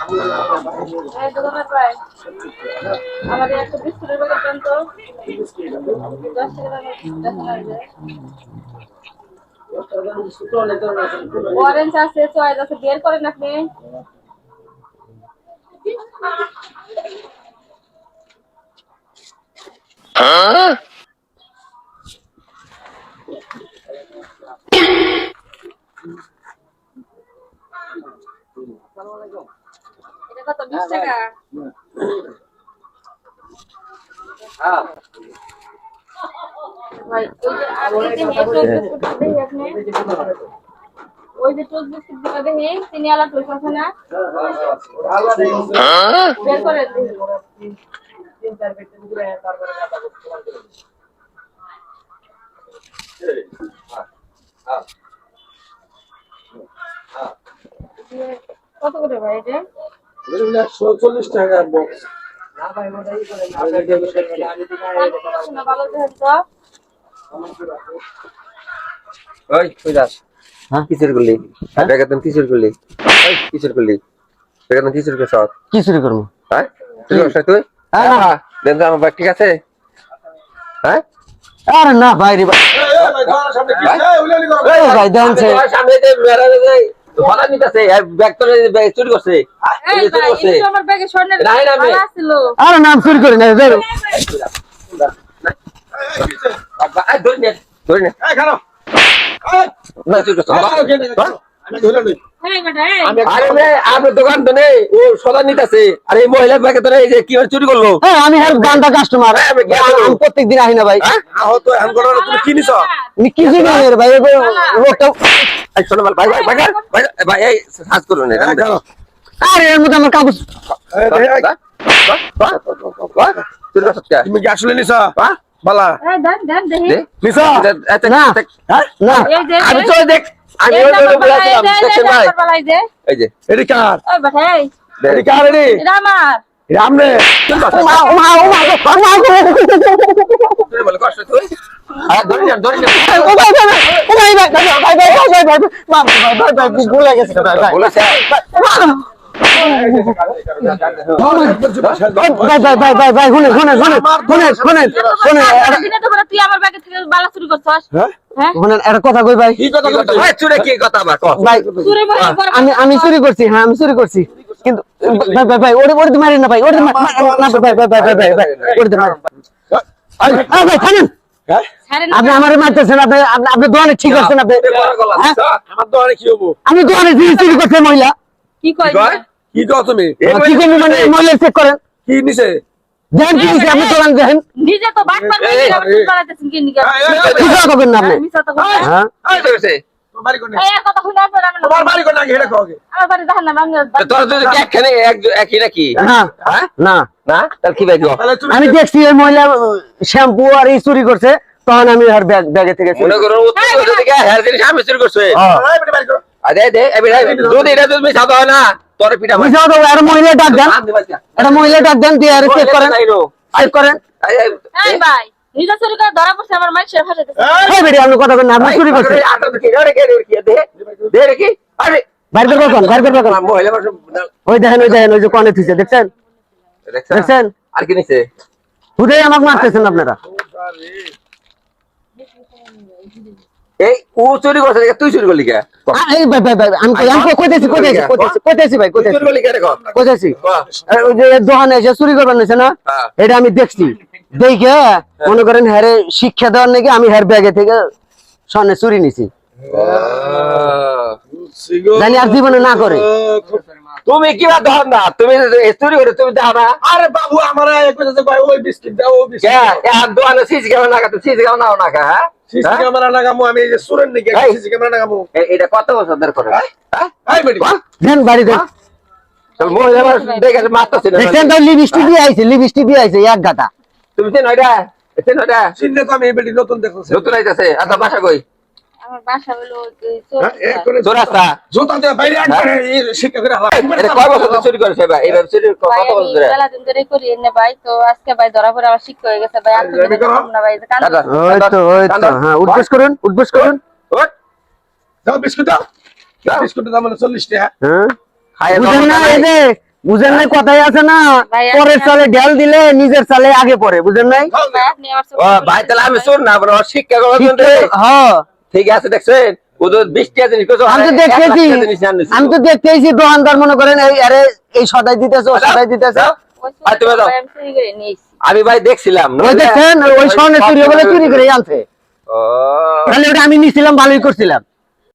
এই দোকানে প্রায় আমাদের একটা বিস্কুটের প্যাকেট দেন তো 10 টাকা দেখা যায় অরেঞ্জ আছে চয়েস আছে বের করেন আপনি এটা কত 20 টাকা ভাই ওই যে টোস্ট বিস্কুট দিতে দেখি চিনি আলা টোস্ট আছে না বের করে দিই 3-4 পেট পুরো তারপরে কথা বলতে কত করে ভাই এটা 140 টাকা বক্স না ভাই মোটাই করে না ভালো দেন তো ওই কই যাস হ্যাঁ কিসের গুলি বেগাতন কিসের গুলি ওই কিসের গুলি বেগাতন কিসের কে সাথ কি শুরু করব হ্যাঁ তুই আসছ তুই হ্যাঁ দেন আমার বাকি ঠিক আছে হ্যাঁ আরে না ভাই রে ভাই ভাই দোকানের সামনে কি উলালি করো এই ভাই দেনছে সামনে দে মেরা দে ভাড়া নিতেছে ব্যাগ তো চুরি করছে এই ভাই এটা আমার ব্যাগে স্বর্ণের মালা ছিল আরে নাম চুরি করে না দেব ধরে নে এই খানো না চুরি করছে আমি ধরে লই এই বেটা এই আরে আপনার দোকান তো নেই ও সদা নিতেছে আর এই মহিলা ব্যাগে তো এই যে কি চুরি করলো হ্যাঁ আমি আর গান্ডা কাস্টমার আমি প্রত্যেকদিন আহি না ভাই আহ তো এখন করো তুমি কি নিছো আমি কি জানি রে ভাই লোকটা এই শোনো ভাই ভাই এই সাজ করুন না আরে এর মধ্যে আমার কাগজ চুরি করছে কে তুমি কি আসলে নিছো বালা এই দেন দেখি নিছো না না এই যে আমি চলে দেখ আমি ওই বলেছিলাম দেখছেন ভাই বলাই যে এই যে এডি কার ওই বেটা এই এডি কার এডি এটা আমার রামনে মা তুই বলে কষ্ট তুই আর ধরে না ও ভাই ভুলে গেছে ভাই বলেছে ভাই শুনে দিনে তো বলে তুই আমার ব্যাগে থেকে বালা চুরি করছস হ্যাঁ একটা কথা কই ভাই কি কথা কথা ভাই চুরি কি কথা বা কর ভাই চুরি করে আমি চুরি করছি হ্যাঁ আমি চুরি করছি কিন্তু ভাই ওরে মারি না ভাই ওরে না ভাই ওরে মারি ভাই থামেন আপনি আমারে মারতেছেন আপনি দোকানে ঠিক আছেন আপনি আমার দোকানে কি হবো আমি দোকানে চুরি করছে মহিলা কি কই কি কও তুমি কি করবো মানে মহিলা চেক করেন কি নিছে দেখেন কি হয়েছে আপনি দোকান দেখেন নিজে তো বাট পার করে আমার বাড়াইতেছেন কি নিকে কিছু করবেন না আপনি মিছা তো বলে হ্যাঁ এই ধরেছে তোমার বাড়ি কোন এই কথা শুনে আপনার আমি তোমার বাড়ি কোন নাকি এটা কওগে আমার বাড়ি জাহান নাম আমি তোর যদি একখানে একই নাকি না হ্যাঁ না না তাহলে কি ভাই তাহলে তুমি আমি দেখছি এই মহিলা শ্যাম্পু আর এই চুরি করছে তখন আমি আর ব্যাগে থেকে মনে করো উত্তর করতে থেকে হেয়ার জিনিস আমি চুরি করছে বাড়ি করো আরে দে যদি এটা তুমি সাদা হয় না তোর পিঠা মার বুঝাও তো আর মহিলা ডাক দেন একটা মহিলা ডাক দেন দিয়ে আর চেক করেন চেক করেন এই ভাই নিজে চুরি করে ধরা পড়ছে আমার মাইশের ফাটাইতেছে এই বেরি আপনি কথা বলেন আপনি চুরি করছেন দে রেখে আরে বাইরে বের করুন মহিলা মানুষ ওই দেখেন ওই যে কনে থিছে দেখছেন দেখছেন আর কি নিছে হুদাই আমাকে মারতেছেন আপনারা এই ও চুরি করছে তুই চুরি করলি কে এই ভাই আমি কইতেছি ভাই চুরি করলি কে দেখো কইতেছি ওই যে দোকানে এসে চুরি করবার নিছে না এটা আমি দেখছি দেখে মনে করেন হ্যারে শিক্ষা দেওয়ার নাকি আমি হ্যার ব্যাগে থেকে স্বর্ণে চুরি নিছি জানি আর জীবনে না করে তুমি কি বা ধর না তুমি চুরি করে তুমি দাও না আরে বাবু আমারে কইতেছে ভাই ওই বিস্কিট দাও ওই বিস্কিট কে আর দোকানে সিসি ক্যামেরা লাগা তো সিসি ক্যামেরা নাও না কা হ্যাঁ সিসি ক্যামেরা লাগামু আমি এই যে সুরেন নাকি সিসি ক্যামেরা লাগামু এটা কত বছর ধরে করে হ্যাঁ এই বেটি দেন বাড়ি দেন চল মহিলা মানুষ দেখে মারতেছে দেখছেন তো লিপস্টিক দিয়ে আইছে এক গাদা তুমি চেনো এটা চেনো এটা চিনলে তো আমি এই বেটি নতুন দেখতেছি নতুন আইতাছে আচ্ছা বাসা কই আমার বাসা হলো চোরাস্তা জোতা দিয়ে বাইরে একবারে শিক্ষা করে হালা এটা কয় বছর ধরে চুরি করেছে ভাই এইভাবে চুরি কত বছর ধরে বেলা দিন ধরে করি এনে ভাই তো আজকে ভাই ধরা পড়ে আমার শিক্ষা হয়ে গেছে ভাই আর না ভাই কান ওই তো হ্যাঁ উঠবস করুন ওট দাও বিস্কুট দাও বিস্কুট দাম 40 টাকা হ্যাঁ খায় বুঝেন না এই যে বুঝেন নাই, কথাই আছে না, ভাই, পরের চালে ঢেল দিলে নিজের চালে আগে পড়ে, বুঝেন নাই? ভাই, আপনি আমার ও ভাই তাহলে আমি শোন না আমার শিক্ষা করবেন হ্যাঁ, ঠিক আছে দেখছেন ও তো 20 টাকা জিনিস করছো আমি তো দেখতেছি, আমি তো দেখতেছি দোকানদার মনে করেন এই আরে এই সদাই দিতেছে, ও সদাই দিতেছে। আর তুমি দাও। আমি চুরি করে নিয়েছি। আমি ভাই দেখছিলাম ওই দেখছেন, ওই স্বর্ণের চুরি বলে চুরি করে আনছে। ও তাহলে ওটা আমি নিছিলাম, ভালোই করছিলাম।